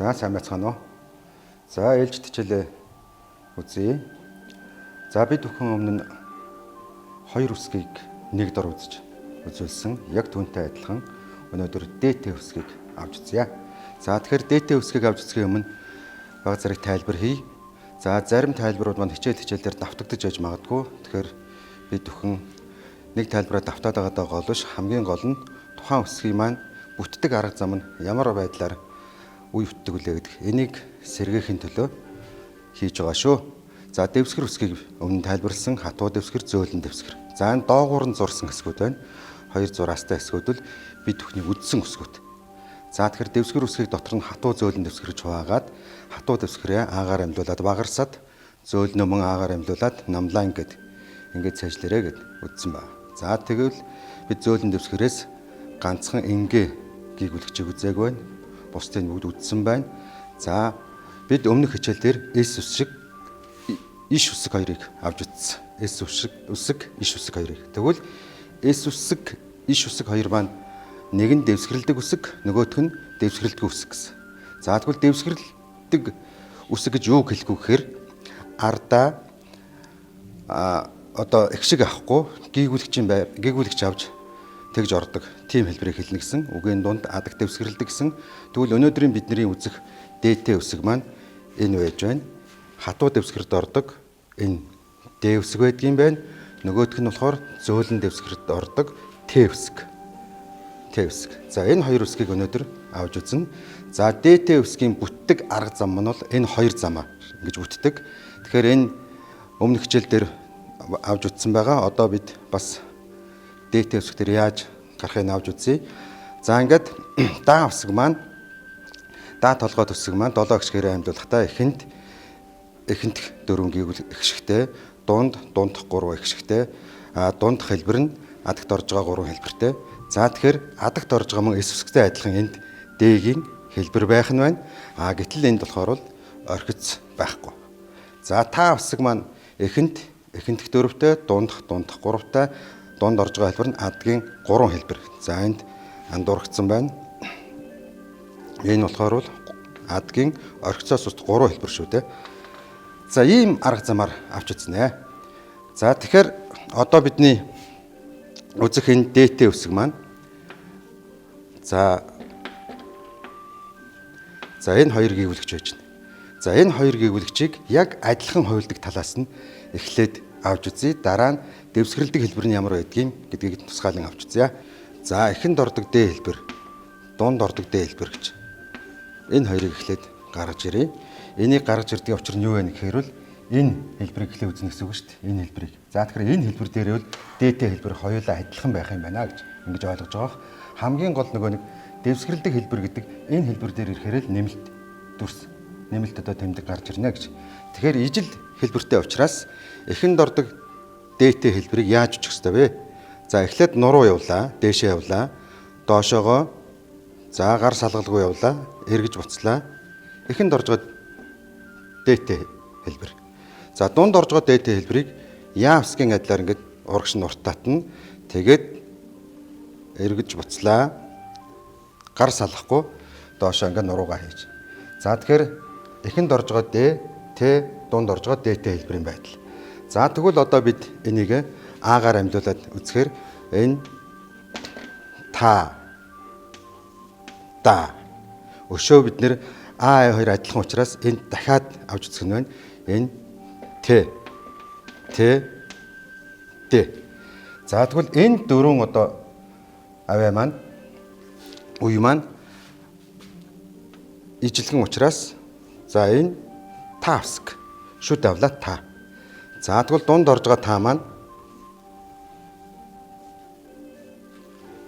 За сайн байцгаана уу. За ээлжид хичээлээ үзье. За бид бүхэн өмнө нь хоёр үсгийг нэг дор үзүүлсэн. Яг түүнтэй адилхан өнөөдөр дээтэй үсгийг авч үзье. За тэгэхээр дээтэй үсгийг авч үзэхийн өмнө бага зэрэг тайлбар хий. За зарим тайлбарууд манд хичээлээр давтагдаж яж магадгүй. Тэгэхээр бид бүхэн нэг тайлбараа давтаад байгаадаа гол биш, хамгийн гол нь тухайн үсгийн маань бүтдэг арга зам нь ямар байдлаар үе бүтдэг үлээ гэдэг энийг сэргээхийн төлөө хийж байгаа шүү. За дэвсгэр үсгийг өмнө тайлбарлсан хатуу дэвсгэр, зөөлөн дэвсгэр. За энэ доогуур нь зурсан хэсгүүд байна. Хоёр зураастай хэсгүүд бол бид бүхний үдсэн үсгүүд. За тэгэхээр дэвсгэр үсгийг дотор нь хатуу зөөлөн дэвсгэр гэж хуваагаад хатуу дэвсгэрээ аагаар амьлуулад багарсад зөөлнөө мөн аагаар амьлуулад намлаа ингээд цайжлаарэ гэд үздсэн байна. За тэгвэл бид зөөлөн дэвсгэрээс ганцхан ингээ гүйгүүлэгчийг үзээгүй байна. Бусдыг бүгд үздсэн байна. За бид өмнөх хичээлээр эс үсэг, иш үсэг хоёрыг авч үзсэн. Эс үсэг, иш үсэг хоёрыг. Тэгвэл эс үсэг, иш үсэг хоёр маань нэг нь дэвсгэрэлдэг үсэг, нөгөөх нь дэвсгэрэлдэггүй үсэг гэсэн. За тэгвэл дэвсгэрэлдэг үсэг гэж юу хэлэх вэ гэхээр ардаа одоо их шиг авахгүй гүйгүүлэгч авч тэгж ордог. Тим хэлбэрийг хэлнэ гэсэн. Үгийн дунд адаг дэвсгэрэлдэг гэсэн. Тэгвэл өнөөдрийн бидний үзэх дээтэй үсэг маань энэ байж байна. Хатуу дэвсгэрт ордог. Энэ дээ үсэг байдгийн байна. Нөгөөх нь болохоор зөөлөн дэвсгэрт ордог тэ үсэг. Тэ үсэг. За энэ хоёр үсгийг өнөөдөр авч үзнэ. За дээтэй үсгийн бүтдэг арга зам нь бол энэ хоёр замаар ингэж бүтдэг. Тэгэхээр энэ өмнөх хичээл дээр авч үтсэн байгаа. Одоо бид бас дээтэй үсэг дээр яаж гарахыг авч үзье. За ингээд даа үсэг маань даа толгойд үсэг маань 7 гişгээрээ амьдуулахдаа эхэнд 4 гүйгүүл ихшигтэй, дунд 3 ихшигтэй, дунд хэлбэр нь адагт орж байгаа 3 хэлбэртэй. За тэгэхээр адагт орж байгаа мөн эс үсэгтэй адилхан энд дээгийн хэлбэр байх нь байна. Гэтэл энд болохоор бол орхиц байхгүй. За та үсэг маань эхэнд 4-тэй, дунд 3-тай, дунд орж байгаа хэлбэр нь адгийн 3 хэлбэр. За энд андуурагдсан байна. Энэ болохоор бол адгийн орхицоос ус 3 хэлбэр шүү дээ. За ийм арга замаар авч үзнэ. За тэгэхээр одоо бидний үзэх энэ дээтэй үсэг маань за энэ хоёр гүйгүүлэгч байж байна. За энэ хоёр гүйгүүлэгчийг яг адилхан хувилдаг талаас нь эхлээд авч үзье. Дараа нь дэвсгэрэлдэг хэлбэр нь ямар байдгийг гэдгийг тусгаалan авч үзье. За эхэнд ордог дэ хэлбэр, дунд ордог дэ хэлбэр гэж. Энэ хоёрыг эхлээд гаргаж ирье. Энийг гаргаж ирдэг учир нь юу вэ гэхээр бол энэ хэлбэрийг эхлээд үзнэ гэсэн үг шүү дээ. Энэ хэлбэрийг. За тэгэхээр энэ хэлбэр дээр бол дээтэй хэлбэр хоёулаа адилхан байх юм байна гэж ингэж ойлгож байгаа. Хамгийн гол нөгөө нэг дэвсгэрэлдэг хэлбэр гэдэг энэ хэлбэр дээр ирэхээр л нэмэлт дүрс, нэмэлт одоо тэмдэг гарч ирнэ гэж. Тэгэхээр ижил хэлбэртэй учраас эхэнд ордог дээтэй хэлбэрийг яаж үчих ёстой вэ? За эхлээд нуруу явлаа, дээшээ явлаа, доошоогоо за гар салгалгүй явлаа, эргэж буцлаа. Эхэнд орж байгаа дээтэй хэлбэр. За дунд орж байгаа дээтэй хэлбэрийг яа үсгийн адилаар ингээд урагш нь урт татна. Тэгээд эргэж буцлаа. Гар салахгүй доошоо ингээд нуруугаа хийж. За тэгэхээр эхэнд орж байгаа дэ, тэ, дунд орж байгаа дээтэй хэлбэрийн байдал. За тэгвэл одоо бид энийг аагаар амьлуулад үзэхээр энэ та да өшөө бид нэр а хоёр адилхан учраас энд дахиад авч үзэх нь байна. Энэ тэ дэ. За тэгвэл энэ дөрвөн одоо аваа маань үе маань ижилхэн учраас за энэ та үсэг шүд авлаа та. За тэгвэл дунд орж байгаа та маань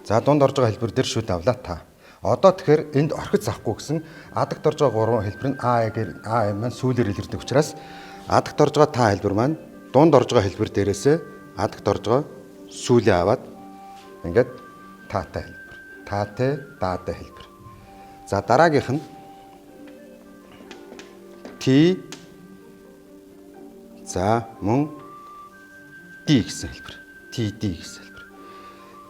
за дунд орж байгаа хэлбэр дээр шүд авлаа та. Одоо тэгэхээр энд орхиц авахгүй гэсэн адагт орж байгаа 3 хэлбэр нь а маань сүүлээр илэрдэг учраас адагт орж байгаа та хэлбэр маань дунд орж байгаа хэлбэр дээрээсээ адагт орж байгаа сүүлээ аваад ингээд таатай хэлбэр. Таатай, даатай хэлбэр. За дараагийнх нь Т за мөн D гэсэн хэлбэр. TD гэсэн хэлбэр.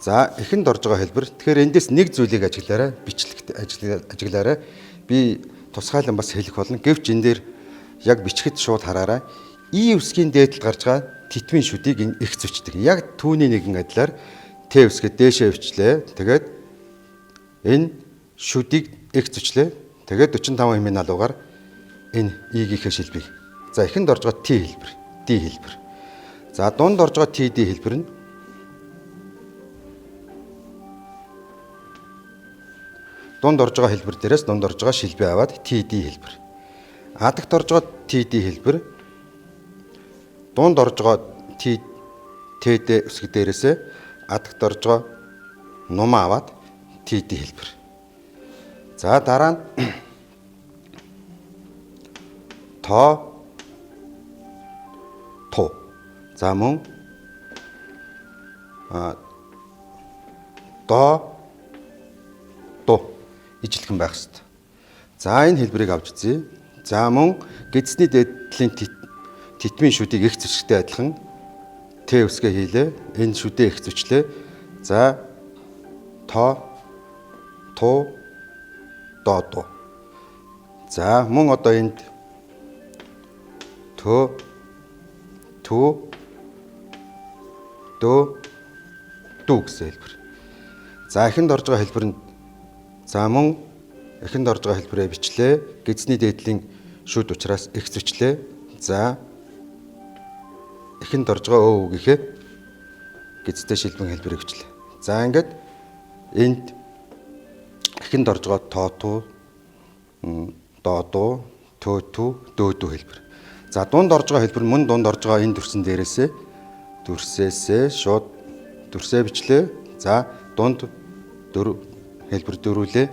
За эхэнд орж байгаа хэлбэр. Тэгэхээр эндээс нэг зүйлийг ажиглаарай, бичлэгт ажиглаарай. Би тусгайлан бас хэлэх болно. Гэвч энэ дээр яг бичгэд шууд хараарай. И үсгийн дээдлэл гарч байгаа титмийн шүдийг энэ их зүйчдэг. Яг түүний нэгэн адилаар Т үсгээ дээшээ өвчлээ. Тэгээд энэ шүдийг их зүйчлээ. Тэгээд 45 хэмээн алуугаар энэ И-ийнхээ шилбэг. За эхэнд орж байгаа Т хэлбэр, Д хэлбэр. За дунд орж байгаа Т, Д хэлбэр нь дунд орж байгаа хэлбэр дээрээс дунд орж байгаа шилбэг аваад Т, Д хэлбэр. Адагт орж байгаа Т, Д хэлбэр дунд орж байгаа Т, Д үсэг дээрээсээ адагт орж байгаа нумаа аваад Т, Д хэлбэр. За дараа нь тоо ту. За мөн доо ду ижилхэн байх ёстой. За энэ хэлбэрийг авч үзье. За мөн гэдэсний дээдлийн титмийн шүдийг их зэвсэгтэй адилхан Т үсгээ хийлээ. Энэ шүдээ их зэвчлээ. За тоо ту доо ду. За мөн одоо энд ту ду гэсэн хэлбэр. За эхэнд орж байгаа хэлбэр нь за мөн эхэнд орж байгаа хэлбэрээ бичлээ. Гэдэсний дээдлийн шүд учраас их зэвчлээ. За эхэнд орж байгаа өө үгийнхээ гэдэстэй шилбэн хэлбэрийг бичлээ. За ингээд энд эхэнд орж байгаа тоо ту доо ду төө ту дөө ду хэлбэр. За дунд орж байгаа хэлбэр мөн дунд орж байгаа энэ дүрсэн дээрээсээ дүрсээсээ шууд дүрсээ бичлээ. За дунд хэлбэр дөрвөлээ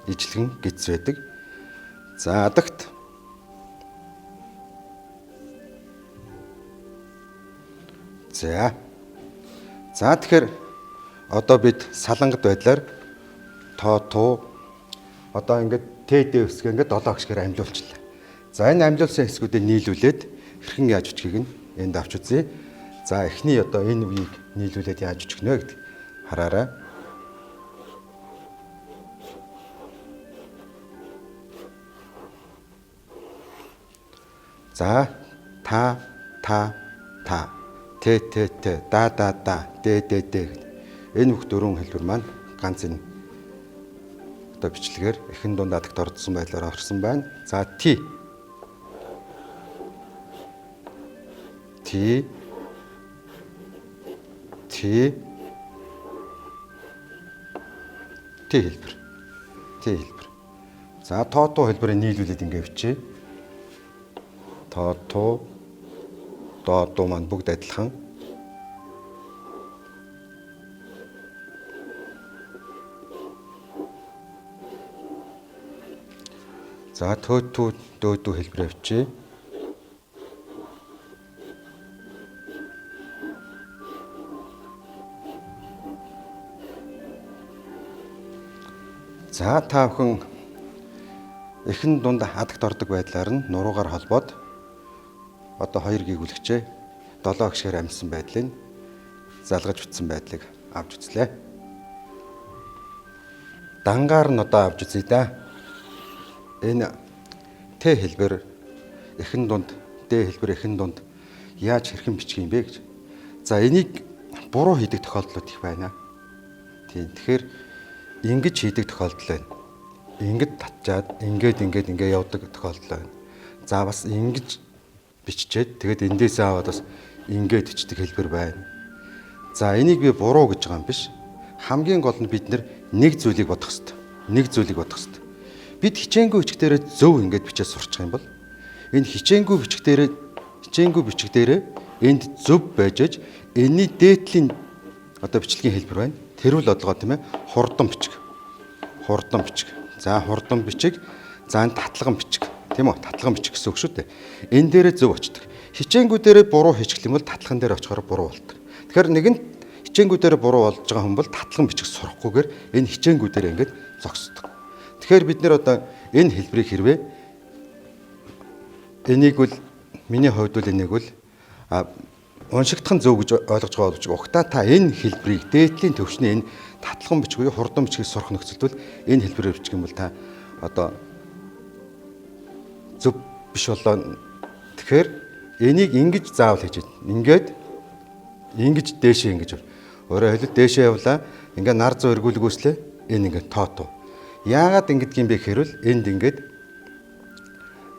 ижилхэн гидс байдаг. За адагт за тэгэхээр одоо бид салангад байдлаар тоо ту одоо ингээд Т, Д үсгээ ингээд 7 гişгээр амлиулчлаа. За энэ амлиулсан хэсгүүдийг нийлүүлээд хэрхэн яаж үчгийг нь энд авч үзье. За эхний одоо энэ үеийг нийлүүлээд яаж үчгэнэ вэ гэдэг хараарай. За та Т да Д энэ бүх дөрвөн хэлбэр маань ганц энэ одоо бичлэгээр эхэн дунд адагт ордсон байдлаар орсон байна. За Т хэлбэр. За тоо туу хэлбэрийг нийлүүлээд ингэ бичье. Тоо туу доо дуу маань бүгд адилхан. За төө түү дөө дүү хэлбэрээ бичье. За та бүхэн эхэн дунд адагт ордог байдлаар нь нуруугаар холбоод одоо 2 гэгүүлэгчээ 7 гişгээр амжсан байдлыг залгаж утсан байдлыг авч үзлээ. Дангаар нь одоо авч үзье да. Энэ Т хэлбэр эхэн дунд, Д хэлбэр эхэн дунд яаж хэрхэн бичих юм бэ гэж. За энийг буруу хийдэг тохиолдлууд их байна. Тийм. Тэгэхээр ингэж хийдэг тохиолдол байна. Ингэж татчаад ингээд явдаг тохиолдол байна. За бас ингэж биччихэд тэгээд эндээсээ аваад бас ингээд бичдэг хэлбэр байна. За энийг би буруу гэж байгаа юм биш. Хамгийн гол нь бид нэг зүйлийг бодох хэрэгтэй. Бид хичээнгүй бичих дээрээ зөв ингээд бичиж сурчих юм бол энэ хичээнгүй бичих дээрээ энд зөв байж аж энэний дээдлийн одоо бичлэгийн хэлбэр байна. Тэрүүл одлогоо тийм ээ хурдан бичих. За хурдан бичих. За энэ татлаган бичих. Тийм үү? Татлаган бичих гэсэн үг шүү дээ. Энэ дээрээ зөв очдог. Хичээнгүү дээрээ буруу хийчих юм бол татлаган дээр очихоор буруу болдог. Тэгэхээр нэгэн хичээнгүү дээрээ буруу болж байгаа хүн бол татлаган бичих сурахгүйгээр энэ хичээнгүү дээрээ ингээд зогсдог. Тэгэхээр бид нэр одоо энэ хэлбэрийг хэрвээ энийг бол миний хувьд бол энийг бол уншигдах нь зөв гэж ойлгож байгаа боловч угтаа та энэ хэлбэрийг дээдлийн төвшний энэ татлаган бичих буюу хурдан бичгийг сурах нөхцөлд бол энэ хэлбэрээр бичих юм бол та одоо зөв биш болоо. Тэгэхээр энийг ингэж заавал хийж байна. Ингэж дээшээ ингэж. Өөрөөр хэлбэл дээшээ явлаа. Ингээ нар зуу эргүүлгөөслөө энэ ингээ тоотоо. Яагаад ингэдэг юм бэ гэхээр энд ингээд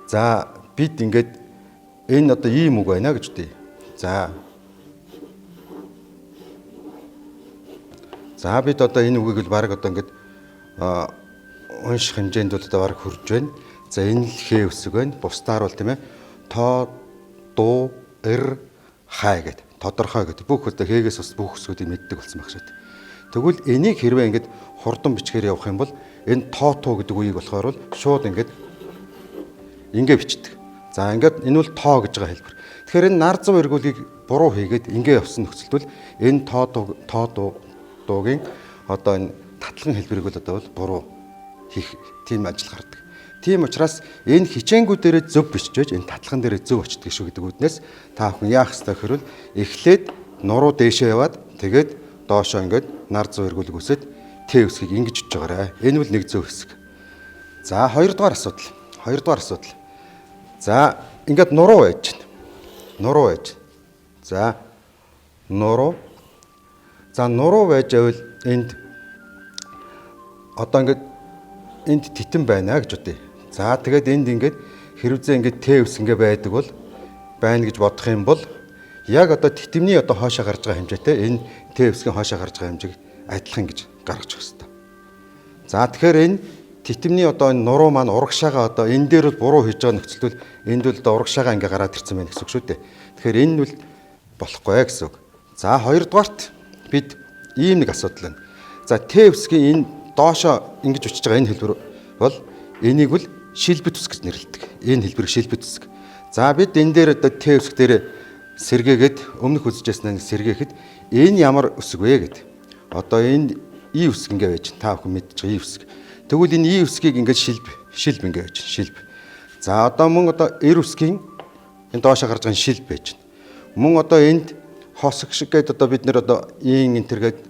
за бид ингээд энэ одоо ийм үг байна гэж дээ. За бид одоо энэ үгийг л баг одоо ингээд унших хэмжээнд бол одоо баг хүрж байна. За энэ л хээ үсэг байна. Бусдаар бол тийм ээ тоо, дуу, эр, хай гэдэг. Тодорхой гэдэг. Бүх одоо хээгээс бас бүх үсгүүдийг мэддэг болсон байх шээ. Тэгвэл энийг хэрвээ ингээд хурдан бичгээр явах юм бол энэ тоо туу гэдэг үеийг болохоор бол шууд ингээд ингээ бичдэг. За ингээд энэ бол тоо гэж байгаа хэлбэр. Тэгэхээр энэ нар зуу эргүүлгийг буруу хийгээд ингээ явсан нөхцөлд бол энэ тоо дуугийн одоо энэ татлагын хэлбэрийг бол одоо бол буруу хийх тийм ажил гардаг. Тийм учраас энэ хичээнгүүдээрээ зөв бичиж энэ татлаган дээрээ зөв очдөг шүү гэдэг үднээс та бүхэн яах ёстой гэхээр эхлээд нуруу дээшээ яваад тэгээд доошоо ингээд нар зуу эргүүлэг үсэд Т үсгийг ингэж бичиж байгаарай. Энэ бол нэг зөв хэсэг. За хоёрдугаар асуудал. За ингээд нуруу байж байна. За нуруу байж байвал энд одоо ингээд энд титэн байна гэж бодъё. За тэгээд энд ингээд хэрвээ ингээд Т үс ингээ байдаг бол байна гэж бодох юм бол яг одоо титэмний одоо хоошоо гарч байгаа хэмжээтэй энэ Т үсгийн хоошоо гарч байгаа хэмжээг адилхан гэж гаргаж өгөх хэрэгтэй. За тэгэхээр энэ титэмний одоо энэ нуруу маань урагшаага одоо энэ дээр бол буруу хийж байгаа нөхцөлд бол энд бол одоо урагшаага ингээ гараад ирсэн байх гэсэн үг шүү дээ. Тэгэхээр энэ бол болохгүй гэсэн үг. За хоёрдугаарт бид ийм нэг асуудал байна. За Т үсгийн энэ доошоо ингэж очиж байгаа энэ хэлбэр бол энийг бол шилбэт үсэг гэж нэрлэдэг. Энэ хэлбэрийг шилбэт үсэг. За бид энэ дээр одоо Т үсэг дээр сэргээгээд өмнөх үзэжсэн сэргээхэд энэ ямар үсэг вэ гэд. Одоо энэ И үсэг ингээ байж та бүхэн мэдж байгаа И үсэг. Тэгвэл энэ И үсгийг ингээд шилб ингээ байж шилб. За одоо мөн одоо Эр үсгийн энэ доошоо гарч байгаа шилб байж. Мөн одоо энд хосог шиг гээд одоо бид нэр одоо ийн энтергээд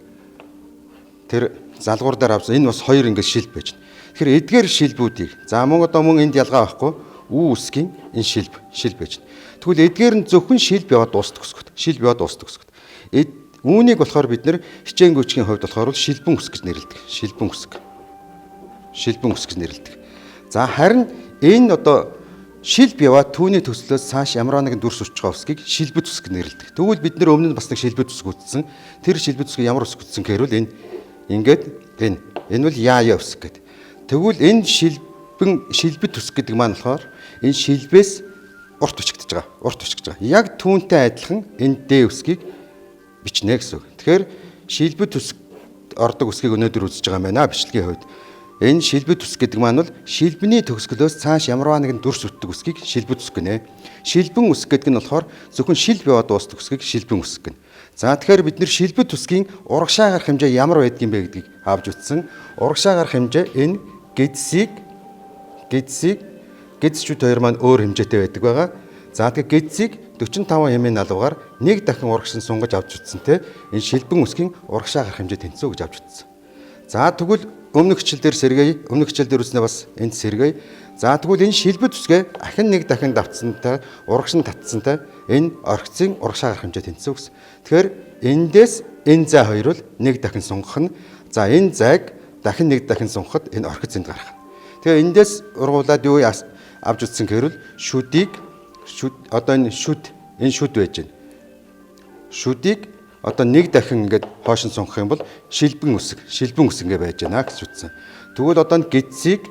тэр залгуур дээр авсан энэ бас хоёр ингээ шилб байж. Тэгэхээр эдгээр шилбүүдийг за мөн энд ялгаа байхгүй Ү үсгийн энэ шилб байж. Тэгвэл эдгээр нь зөвхөн шилб яваад дуустдаг үсгүүд. Үүнийг болохоор бид нэр хичээнгүйчгийн хувьд болохоор шилбэн үсэг гэж нэрлэдэг. Шилбэн үсэг гэж нэрлэдэг. За харин энэ одоо шилб яваад түүний төслөөс цааш ямар нэгэн дүрс учиж байгаа үсгийг шилбэт үсэг гэж нэрлэдэг. Тэгвэл бид нэр өмнө нь бас нэг шилбэт үсэг үтсэн. Тэр шилбэт үсгийг ямар үсэг үтсэн гэхээр энэ ингээд энэ бол яа үсэг гэдэг. Тэгвэл энэ шилбэт үсэг гэдэг маань болохоор энэ шилбээс урт бичигдэж байгаа. Яг түүнтэй адилхан энэ Д үсгийг бичнэ гэсэн үг. Тэгэхээр шилбэт үсэг ордог үсгийг өнөөдөр үзэж байгаа юм байна бичлэгийн хувьд. Энэ шилбэт үсэг гэдэг маань бол шилбэний төгсгөлөөс цааш ямар нэгэн дүрс үтдэг үсгийг шилбэт үсэг гэнэ. Шилбэн үсэг гэдэг нь болохоор зөвхөн шилб яваад дуустдаг үсгийг шилбэн үсэг гэнэ. За тэгэхээр бид нэр шилбэт үсгийн урагшаа гарах хэмжээ ямар байдаг юм бэ гэдгийг авч үзсэн. Урагшаа гарах хэмжээ энэ гэдсчүүд хоёр маань өөр хэмжээтэй байдаг байгаа. За тэгэхээр гэдсийг 45 хэмээн алуугаар нэг дахин урагшин сунгаж авч утсан энэ шилбэн үсгийн урагшаа гарах хэмжээ тэнцүү гэж авч утсан. За тэгвэл өмнөх хичээл дээр сэргээе. Өмнөх хичээл дээр үснэ бас энд сэргээе. За тэгвэл энэ шилбэт үсгээ ахин нэг дахин давтсантай урагшин татсантай энэ орхицын урагшаа гарах хэмжээ тэнцүү гэсэн. Тэгэхээр эндээс энэ зай хоёр бол нэг дахин сунгах нь. За энэ зайг дахин нэг дахин сунгахад энэ орхиц энд гарах. Тэгэхээр эндээс ургуулад юу авч утсан гэвэл одоо энэ шүд байж байна. Шүдийг одоо нэг дахин ингээд хоошин сунгах юм бол шилбэн үсэг ингээ байж байна гэж утсан. Тэгвэл одоо гэдсийг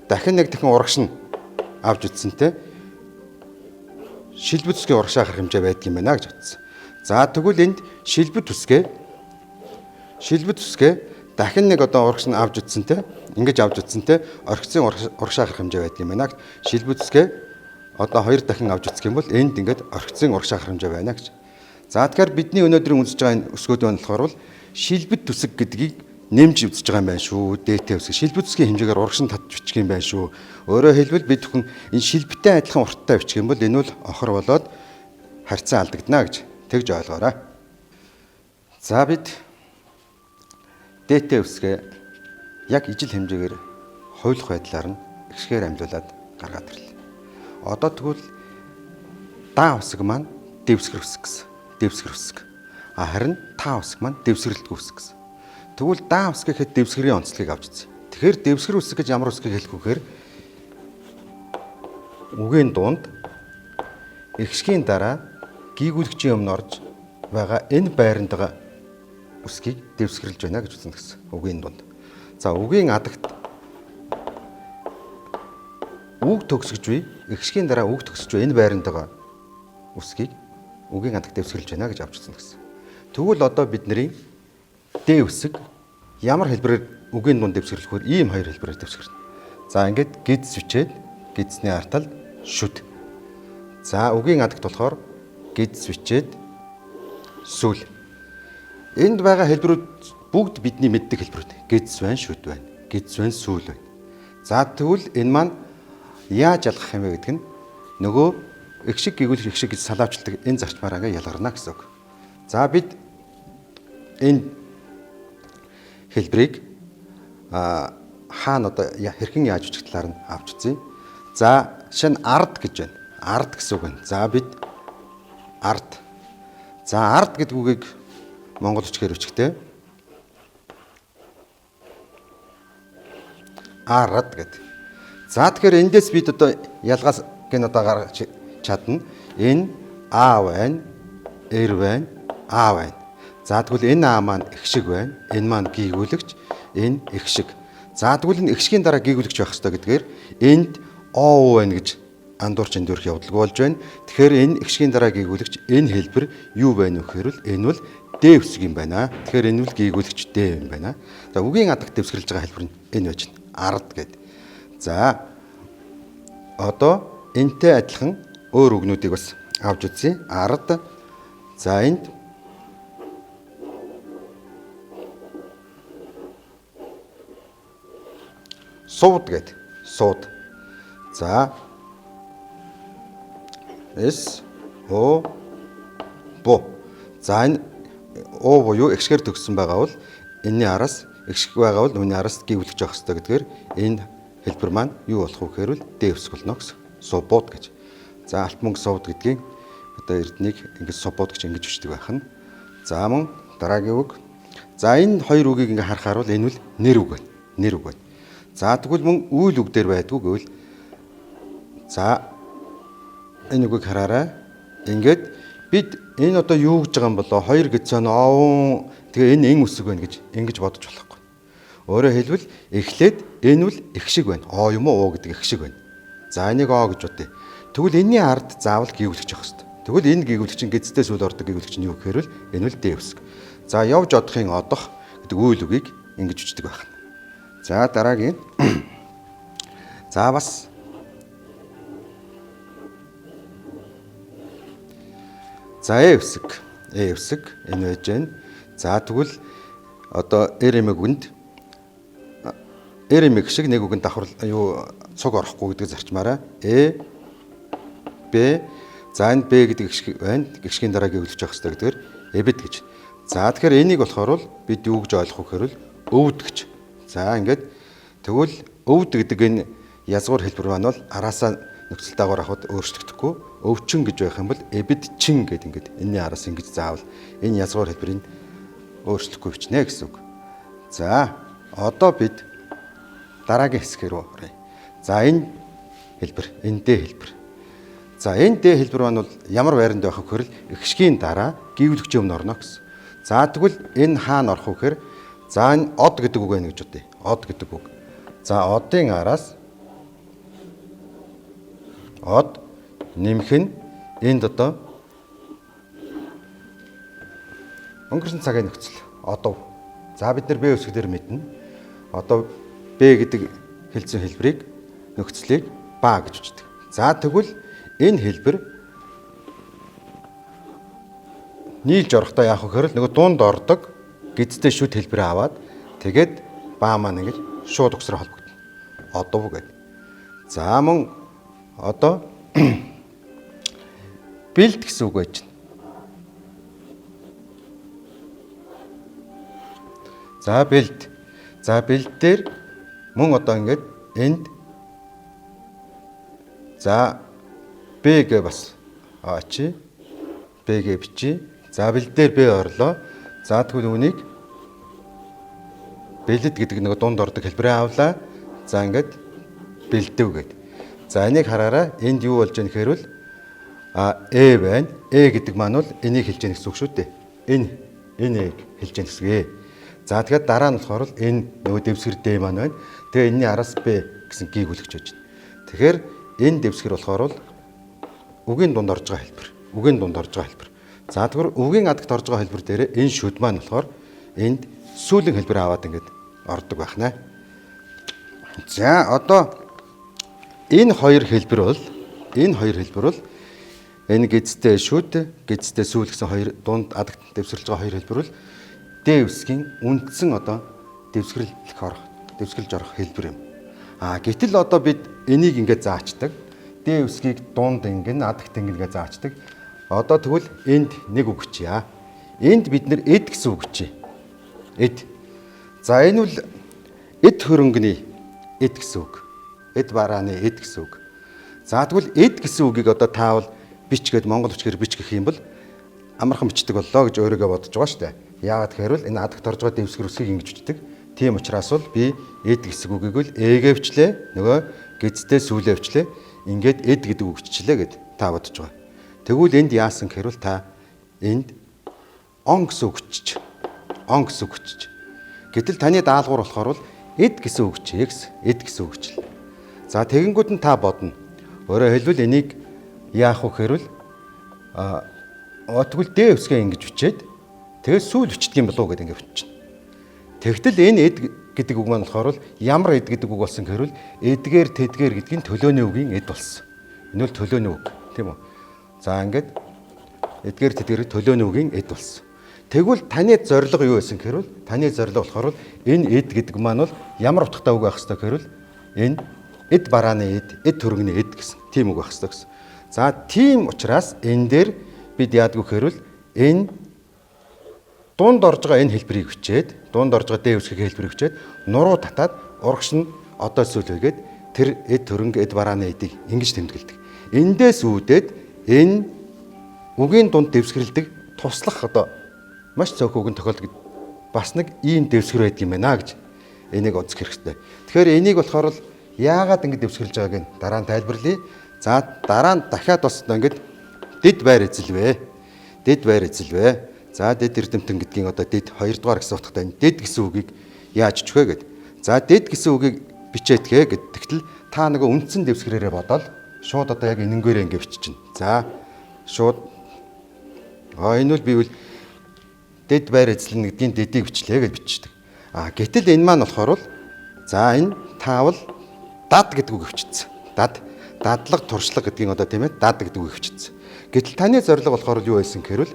дахин нэг дахин урагш нь авч утсан шилбэт үсгийн урагшаа гарах хэмжээ байдаг юм байна гэж утсан. За тэгвэл энд шилбэт үсгээ дахин нэг одоо урагш нь авч утсан ингэж авч утсан орхицын урагшаа гарах хэмжээ байдаг юм байна. Шилбэт үсгээ одоо хоёр дахин авч үзэх юм бол энд ингээд орхицын урагшаа гарах хэмжээ байна гэж. За тэгэхээр бидний өнөөдрийн үзэж байгаа энэ өсгөөд байна болохоор шилбэт үсэг гэдгийг нэмж үзэж байгаа юм байна шүү. ДТ үсэг шилбэт үсгийн хэмжээгээр урагш нь татж бичих юм байна шүү. Өөрөөр хэлбэл бид бүхэн энэ шилбэтэй адилхан урттай бичих юм бол энэ бол охор болоод харьцан алдагдана гэж тэгж ойлгоорой. За бид ДТ үсгээ яг ижил хэмжээгээр хувилах байдлаар нь ихшгээр амжуулаад гаргаад ирлээ. Одоо тэгвэл даа усаг маань дэвсгэр үсэг гэсэн. Дэвсгэр үсэг. Харин та усаг маань дэвсгэрэлтгүй үсэг гэсэн. Тэгвэл даа усаг гэхэд дэвсгэрийн онцлогийг авч үзье. Тэгэхээр дэвсгэр үсэг гэж ямар үсгийг хэлэх вэхээр үгийн дунд ихшгийн дараа гийгүүлэгчийн өмнө орж байгаа энэ байранд байгаа үсгийг дэвсгэрлж байна гэж үзнэ гэсэн. Үгийн дунд. За үгийн адагт үг төгсгөж буй ихшгийн дараа үг төгсөж буй энэ байранд байгаа үсгийг үгийн адагт дэвсгэрлж байна гэж авч үзнэ гэсэн. Тэгвэл одоо бидний дэ үсэг ямар хэлбэрээр үгийн дунд дэвсгэрлэх вэ? Ийм хоёр хэлбэрээр дэвсгэрнэ. За ингээд гидс бичээд гидсний артал шүд. За үгийн адагт болохоор гидс бичээд сүл. Энд байгаа хэлбэрүүд бүгд бидний мэддэг хэлбэрүүд. Гидс байна, шүд байна. Гидс байна, сүл байна. За тэгвэл энэ маань яаж ялгах юм бэ гэдэг нь нөгөө ихшиг гэгүүлэх ихшиг гэж салаавчилдаг энэ зарчмаараа ингээ ялгарна гэсэн үг. За бид энэ хэлбэрийг хаана одоо хэрхэн яаж үжих талаар нь авч үзье. За шинэ ард гэж байна. Ард гэсэн үг байна. За бид ард. За ард гэдэг үгийг монгол үчгээр үчихтэй ард гэдэг. За тэгэхээр эндээс бид одоо ялгаас гэн одоо гаргаж чадна. Энэ а байна, эр байна, а байна. За тэгвэл энэ а маань ихшиг байна. Энэ маань гийгүүлэгч, энэ ихшиг. За тэгвэл энэ ихшгийн дараа гийгүүлэгч байх хэрэгтэй гэдгээр энд о байна гэж андуурч эндүрх явдалгүй болж байна. Тэгэхээр энэ ихшгийн дараа гийгүүлэгч энэ хэлбэр юу байна вэ гэхээр энэ бол д үсэг юм байна. Тэгэхээр энэ бол гийгүүлэгч д юм байна. За үгийн адагт дэвсгэрлж байгаа хэлбэр нь энэ байж байна. Ард гэдэг. За одоо энтэй адилхан өөр үгнүүдийг бас авч үзье. Ард. За энд сууд гэдэг. Сууд. За с о бо. За энэ о буюу ихшгээр төгссөн байгаа бол энэний араас ихшиг байгаа бол үүний араас гүйвлэж явах хэрэгтэй гэдгээр энэ хэлбэр маань юу болох вэ гэхээр д үсэг болно гэсэн. Субод гэж. За алт мөнгө сувд гэдгийг одоо эрднийг ингэж субод гэж ингэж бичдэг байх нь. За мөн дараагийн үг. За энэ хоёр үгийг ингээ харахаар бол энэ бол нэр үг байна. Нэр үг байна. За тэгвэл мөн үйл үг дээр байдгүй гэвэл за энэ үгийг хараарай. Ингээд бид энэ одоо юу гэж байгаа юм болоо? Хоёр гэцэн оон тэгээ энэ эн үсэг байна гэж ингэж бодож болохгүй. Өөрөөр хэлбэл эхлээд энэ бол их шиг байна. О юм уу гэдэг их шиг байна. За энийг о гэж бодъё. Тэгвэл энэний ард заавал гүйвлэгч явах хэрэгтэй. Тэгвэл энэ гүйвлэгч нь гэцтэй сүл ордог гүйвлэгч нь юу гэхээр энэ бол д үсэг. За явж одохын одох гэдэг үйл үгийг ингэж үчдэг байна. За дараагийн. За бас за үсэг. Үсэг энэ байж байна. За тэгвэл одоо эрэмэг үнд эрэмэг шиг нэг үгэнд давхар юу цуг орохгүй гэдэг зарчмаараа б за энэ б гэдэг гიშг байна. Гიშгийн дараа гэвлэж явах хэрэгтэй гэдгээр эбэд гэж. За тэгэхээр энийг болохоор бол бид юу гэж ойлгох вэ гэхээр өвд гэж. За ингээд тэгвэл өвд гэдэг энэ язгуур хэлбэр маань бол араасаа нөхцөл дагавар авахд өөрчлөгдөхгүй. Өвчин гэж байх юм бол эбэд чин гэдэг ингээд энэний араас ингэж заавал энэ язгуур хэлбэрийг өөрчлөхгүй бичнэ гэсэн үг. За одоо бид дараагийн хэсэг рүү оръё. За энэ хэлбэр, энэ д хэлбэр. За энэ д хэлбэр маань бол ямар байранд байх вэ гэхээр ихшгийн дараа гүйвлэгчийн өмнө орно гэсэн. За тэгвэл энэ хаана орох вэ гэхээр за энэ од гэдэг үг байна гэж бодъё. Од гэдэг үг. За одын араас од нэмэх нь энд одоо өнгөрсөн цагийн нөхцөл одов. За бид нар б үсгээр мэднэ. Одоо б гэдэг хэлцэн хэлбэрийг нөхцөлийг ба гэж үждэг. За тэгвэл энэ хэлбэр нийлж орохдоо яах вэ гэхээр нөгөө дунд ордог гидтэй шүд хэлбэрээ аваад тэгээд ба маань ингэж шууд өгсрөө холбогдно. Одов гэдэг. За мөн одоо бэлд гэсэн үг байж байна. За бэлд. За бэлд дээр мөн одоо ингэж энд За Б гээ бас очие. Б гээ бичиж. За бэлдээр Б орлоо. За тэгвэл үүнийг бэлэд гэдэг нэг дунд ордог хэлбэрээ авлаа. За ингээд бэлдэв гэдэг. За энийг хараарай. Энд юу болж байгаа нөхөр бол Э байна. Э гэдэг маань бол энийг хэлж яах гэсэн үг шүү дээ. Энэ хэлж яах гэсэн. За тэгэхээр дараа нь болохоор энэ нөгөө дэвсгэр Д маань байна. Тэгээ энэний араас Б гэсэн гийг үлгэж байж байна. Тэгэхээр энэ дэвсгэр болохоор бол үгийн дунд орж байгаа хэлбэр. Үгийн дунд орж байгаа хэлбэр. За тэгвэл үгийн адагт орж байгаа хэлбэр дээр энэ шүд маань болохоор энд сүүлийн хэлбэр аваад ингээд ордог байна. За одоо энэ хоёр хэлбэр бол энэ гэцтэй шүд, гэцтэй сүүл гэсэн хоёр дунд адагт дэвсгэрлж байгаа хоёр хэлбэр бол Д үсгийн үндсэн одоо дэвсгэрлж орох хэлбэр юм. Гэтэл одоо бид энийг ингээд заачдаг. Д үсгийг дунд ингэн адагт ингээд заачдаг. Одоо тэгвэл энд нэг үг бичье. Энд бид нэр эд гэсэн үг бичье. Эд. За энэ бол эд хөрөнгөний эд гэсэн үг. Эд барааны эд гэсэн үг. За тэгвэл эд гэсэн үгийг одоо таавал бичгээд монгол бичгээр бич гэх юм бол амархан бичдэг боллоо гэж өөрийгөө бодож байгаа шүү дээ. Яагаад гэхээр бол энэ адагт орж байгаа дэвсгэр үсгийг ингэж бичдэг. Тийм учраас бол би эд гэсэн үгийг л эгээ бичлээ. Нөгөө гэцтэй сүүлээ бичлээ. Ингээд эд гэдэг үг бичлээ гэд та бодож байгаа. Тэгвэл энд яасан гэхээр бол та энд он гэсэн үг бичиж. Он гэсэн үг бичиж. Гэтэл таны даалгавар болохоор бол эд гэсэн үг чигс, эд гэсэн үг чил. За тэгэнгүүт нь та бодно. Өөрөөр хэлбэл энийг яах вэ гэхээр тэгвэл Д үсгээ ингэж бичээд тэгээд сүүл бичдэг юм болов уу гэдэг ингэ бичнэ. Тэгтэл энэ эд гэдэг үг маань болохоор ямар эд гэдэг үг болсон гэхээр эдгээр тэдгээр гэдгийн төлөөний үгийн эд болсон. Энэ бол төлөөний үг тийм үү? За ингээд эдгээр тэдгээр төлөөний үгийн эд болсон. Тэгвэл таны зорилго юу байсан гэхээр таны зорилго болохоор энэ эд гэдэг маань бол ямар утгатай үг байх ёстой гэхээр энэ эд барааны эд төрөгний эд гэсэн тийм үг байх ёстой гэсэн. За тийм учраас энэ дээр бид яадгүй гэхээр энэ дунд орж байгаа энэ хэлбэрийг бичээд дунд орж байгаа Д үсгийн хэлбэрийг бичээд нуруу татаад урагш нь одоо сүүлээгээд тэр эд төрөнг эд барааны эдийг ингэж тэмдэглэдэг. Эндээс үүдээд энэ үгийн дунд дэвсгэрэлдэг туслах одоо маш цөөхөн үгэн тохиолдол бас нэг ийм дэвсгэр байдаг юм байна гэж энийг үзэх хэрэгтэй. Тэгэхээр энийг болохоор яагаад ингэ дэвсгэрлж байгааг нь дараа нь тайлбарлая. За дараа нь дахиад бас ингэж дэд байр эзэлвэ. Дэд байр эзэлвэ. За дэд эрдэмтэн гэдгийн одоо дэд 2 дугаар гэсэн утгатай энэ дэд гэсэн үгийг яаж өчгөө гэд. За дэд гэсэн үгийг бичээдгээ гэд. Тэгтэл та нөгөө үндсэн дэвсгэрээрээ бодоод шууд одоо яг энэнгээр ингэ бичиж чинь. За шууд энэ бол бивэл дэд байр эзлэн гэдгийн дэдийг бичлээ гэж бичдэг. Гэтэл энэ маань болохоор за энэ таавал дад гэдэг үг бичсэн. Дадлаг туршлага гэдгийн одоо тийм ээ дад гэдэг үг бичсэн. Гэтэл таны зорилго болохоор юу байсан гэхээр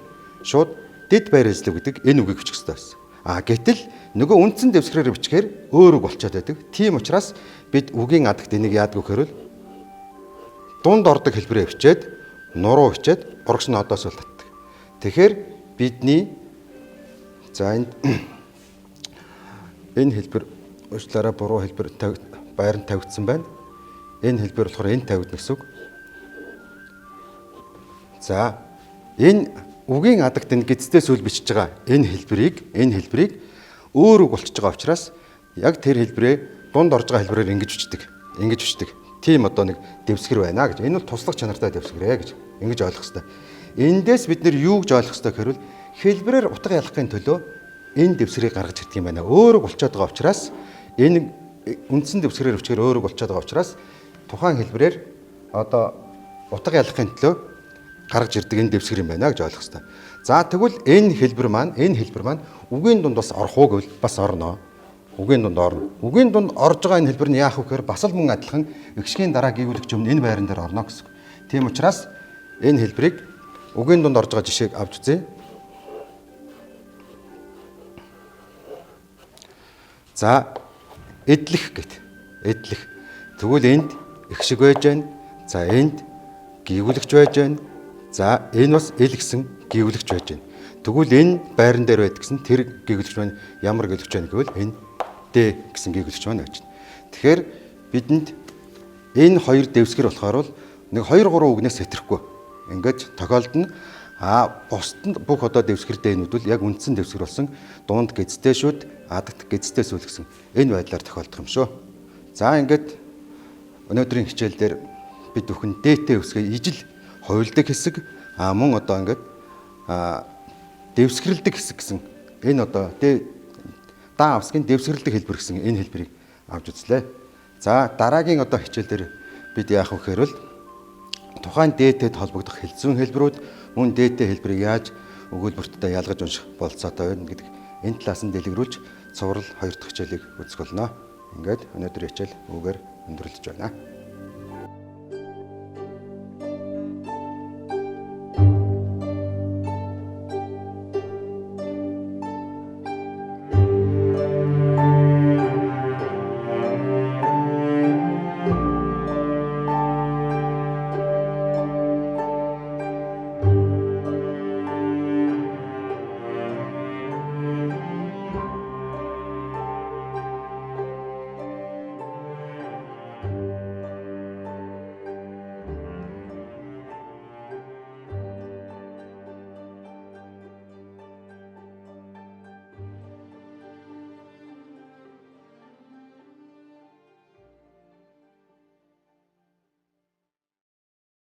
шууд дэд байр эзлэв гэдэг энэ үгийг бичих хэрэгтэй байсан. Гэтэл нөгөө үндсэн дэвсгэрээр бичгээр өөр үг болчиход байдаг. Тийм учраас бид үгийн адагт энийг яадаг гэхээр дунд ордог хэлбэрээ бичээд нуруу бичээд урагш нь одоос л татдаг. Тэгэхээр бидний за энэ хэлбэр уучлаарай буруу хэлбэр байр нь тавигдсан байна. Энэ хэлбэр болохоор энэ тавигдна гэсэн үг. За энэ үгийн адагт энэ гэцтэй сүүл бичиж байгаа энэ хэлбэрийг өөр үг болчихж байгаа учраас яг тэр хэлбэрээ дунд орж байгаа хэлбэрээр ингэж бичдэг. Тийм одоо нэг дэвсгэр байна гэж. Энэ бол туслах чанартай дэвсгэрээ гэж ингэж ойлгох хэрэгтэй. Эндээс бид нэр юу гэж ойлгох хэрэгтэй гэхээр хэлбэрээр утга ялахын төлөө энэ дэвсгэрийг гаргаж ирдэг юм байна. Өөр үг болчиход байгаа учраас энэ үндсэн дэвсгэрээр бичгээр өөр үг болчиход байгаа учраас тухайн хэлбэрээр одоо утга ялахын төлөө гаргаж ирдэг энэ дэвсгэр юм байна гэж ойлгох хэрэгтэй. За тэгвэл энэ хэлбэр маань үгийн дунд бас орох уу гэвэл бас орно. Үгийн дунд орно. Үгийн дунд орж байгаа энэ хэлбэр нь яах вэ гэхээр бас л мөн адилхан эгшгийн дараа гүйгүүлэгч өмнө энэ байран дээр орно гэсэн. Тийм учраас энэ хэлбэрийг үгийн дунд орж байгаа жишээг авч үзье. За эдлэх гэт. Эдлэх. Тэгвэл энд эгшиг байж байна. За энд гүйгүүлэгч байж байна. За энэ бас эл гэсэн гүйгүүлэгч байж байна. Тэгвэл энэ байран дээр байдаг гэсэн тэр гүйгүүлэгч маань ямар гүйгүүлэгч байна гэвэл энэ Д гэсэн гүйгүүлэгч маань байж байна. Тэгэхээр бидэнд энэ хоёр дэвсгэр болохоор бол нэг 2 3 үгнээс хэтрэхгүй. Ингээд тохиолдно. Бусд нь бүх одоо дэвсгэр дээнүүд бол яг үндсэн дэвсгэр болсон дунд гэзтэй шүүд, адагт гэзтэй сүүл гэсэн энэ байдлаар тохиолдох юм шүү. За ингээд өнөөдрийн хичээлдэр бид бүхэн дээтэй үсгээ ижил хувилдаг хэсэг мөн одоо ингээд дэвсгэрэлдэг хэсэг гэсэн энэ одоо даан авсгийн дэвсгэрэлдэг хэлбэр гэсэн энэ хэлбэрийг авч үзлээ. За дараагийн одоо хичээлдэр бид яах вэ гэхээр бол тухайн дээтэд холбогдох хэлцүүн хэлбэрүүд мөн дээтэй хэлбэрийг яаж өгүүлбэртээ ялгаж унших болцоотой байна гэдэг энэ талаас нь дэлгэрүүлж цуврал 2 дахь хичээлийг үзэх болно. Ингээд өнөөдрийн хичээл үүгээр өндөрлөж байна.